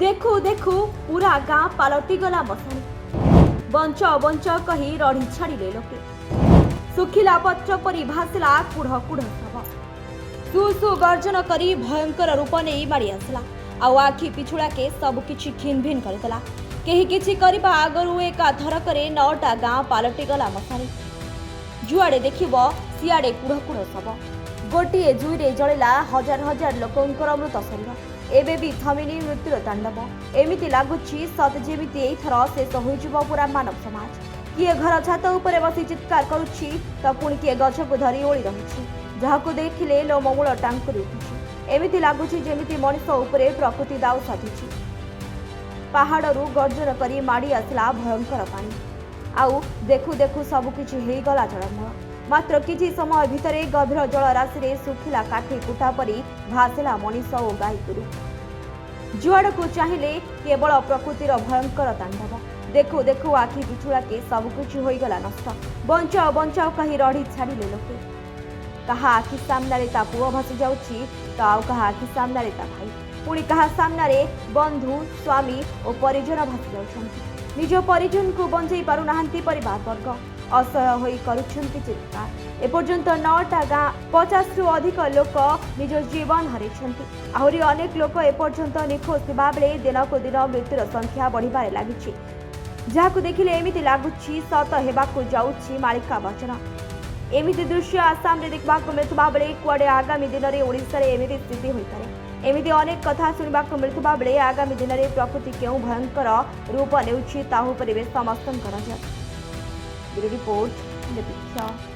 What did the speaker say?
देखु देखु पूरा गाँ पालटी गला मशाणी। बंच बंच कही रढ़ी छाड़िले लोके। सुखिला पत्र परी भासिला कुढ़ कुढ़ शव। सु सु गर्जन करी भयंकर रूप नहीं माड़ी आसला। आउ आखि पिछुड़ाके सबकिछि खिन भिन करदेला। केही किछि करबा आगरु एकाथरकरे 9टा गाँ पालटी गला मशाणी। जुआड़े देखिब सियाड़े कुढ़ कुढ़ शव। गोटे जुईरे जलिला हजार हजार लोकंकर मृत शरीर। एबे भी थमिनी मृत्युर तांडव। एमिति लागुछि सत जेमिति एथर शेष होइजिब पूरा मानव समाज। किए घर छात उपरे बसी चित्कार करुछि तो पुणी किए गछको धरी ओळी रहिछि, जहाको देखिले लोममूल टांकुरी उठुछि। एमिति लागुछि जेमिति मनिष उपरे प्रकृति दाउ साधिछि। पहाड़रू गर्जन करी माड़ी आसला भयंकर पानी। आउ देखु देखु सबकिछि हेइगला जलमय। मात्र किछि समय भितरे गभीर जल राशि सुखिला काठी कुटा परी भासिला मनीष और गाई गोरु। जुआड़को चाहिए केवल प्रकृतिर भयंकर तांडव। देखु देखु आखि पिछुड़ाके सबकिछि होइगला नष्ट। बंचाओ बंचाओ कही रढ़ी छाड़िले लोके। कहा आखि सामने ता पुओ भासी जाउछि तो आउ कहा आखि सामने ता भाई, पुणी कहा सामने बंधु स्वामी और परिजन भासी जाउछन्ति। निज परिजन को बंचई पारु नाहांती परिवार वर्ग। असह्य होई करुछन्ति चित्कार। एपर्यंत 9टा गाँ 50 रु अधिक लोक निज जीवन हरैछन्ति। आहुरी अनेक लोक एपर्यंत निखोज थिबा बेले दिनकु दिन मृत्युर संख्या बढ़िबारे लागिछि। जहाकु देखिले एमिति लागुछि सत हेबाकु जाउछि मालिका वचन। एमिति दृश्य आसाम रे देखबाकु मिलुवा बेले कुआडे आगामी दिन में ओडिशा रे एमिति स्थिति होइपारे। एमिति अनेक कथा सुनिबाकु मिलुवा बेले आगामी दिन में प्रकृति केउ भयंकर रूप नेउछि ताहु परिवेश समस्तंकर नजर। रिपोर्ट निरपेक्ष।